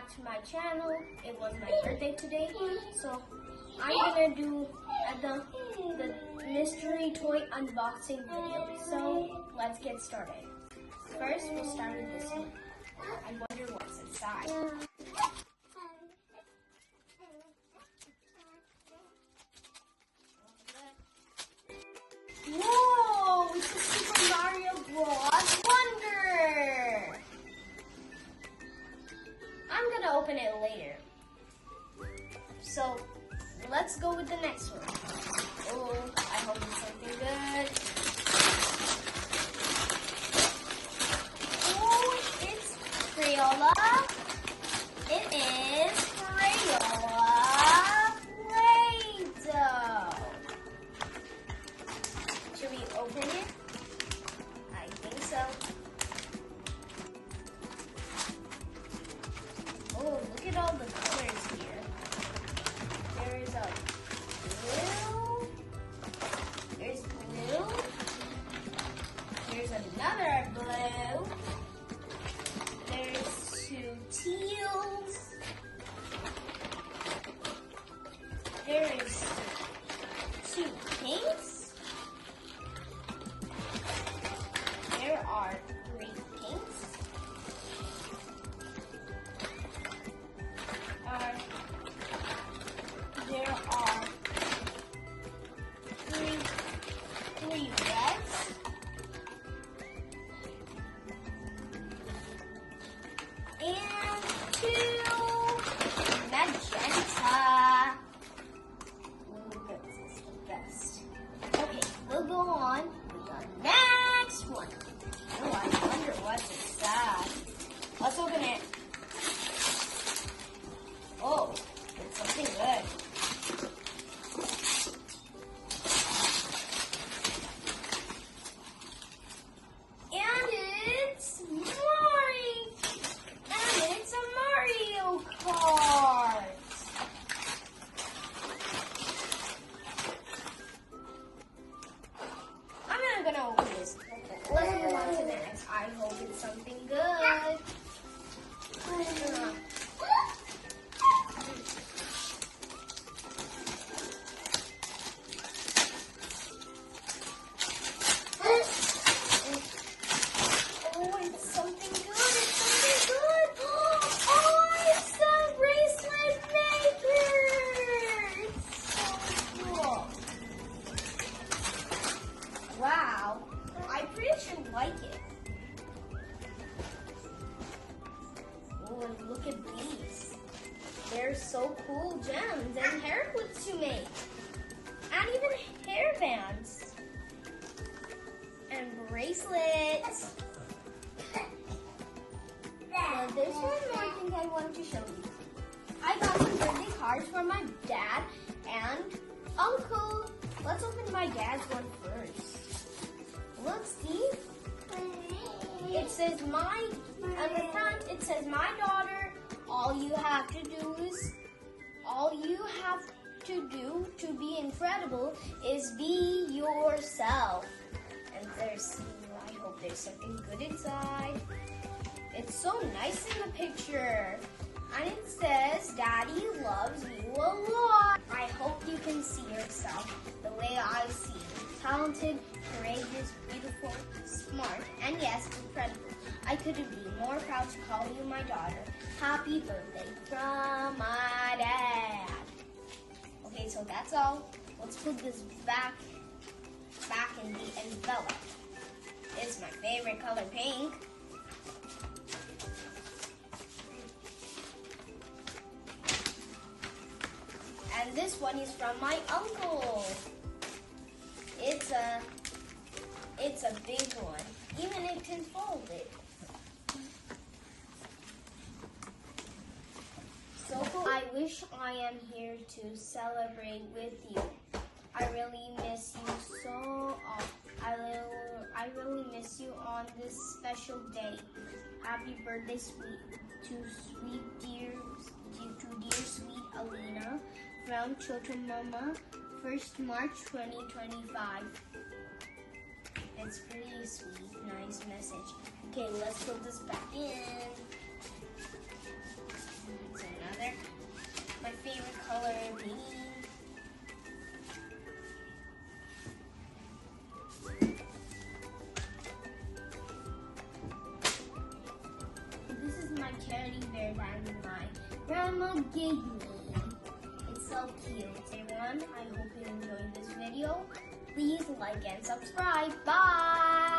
back to my channel. It was my birthday today, so I'm gonna do the mystery toy unboxing video. So let's get started. First, we'll start with this one. I wonder what's inside. Whoa! It's a Super Mario Bros. Wonder! I'm gonna open it later. So, let's go with the next one. Oh, I hope it's something good. Oh, it's Crayola. It is Crayola Play-Doh. Should we open it? I think so. Oh, look at all the colors here. There is a blue. There's blue. There's another blue. There's two teals. There is two pinks. There are three pinks. There are three reds. And two magenta. Ooh, this is the best. Okay, we'll go on with the next one. Oh, I wonder what's inside. Let's open it. Oh, it's something good. And it's a Mario Kart. I'm not gonna open this. Let's move on to the next. I hope it's something good. Wow, I pretty sure like it. Oh, and look at these. They're so cool gems and hair clips to make. And even hair bands. And bracelets. Now there's one more thing I want to show you. I got some birthday cards from my dad and uncle. Let's open my dad's one first. Look, see? It says on the front, it says, my daughter, all you have to do to be incredible is be yourself. And I hope there's something good inside. It's so nice in the picture. And it says, Daddy loves you a lot. I hope you can see yourself the way I see you. Talented, courageous, beautiful, smart, and yes, incredible. I couldn't be more proud to call you my daughter. Happy birthday from my dad. Okay, so that's all. Let's put this back in the envelope. It's my favorite color, pink. And this one is from my uncle. It's a big one. Even it can fold it. So cool. I wish I am here to celebrate with you. I really miss you so. I really miss you on this special day. Happy birthday, dear sweet Aleena from Chotomama, 1st March 2025. It's pretty sweet, nice message. Okay, let's put this back in. It's another, my favorite color, green. This is my teddy bear that my grandma gave me. It's so cute. Everyone, I hope you enjoyed this video. Please like and subscribe. Bye!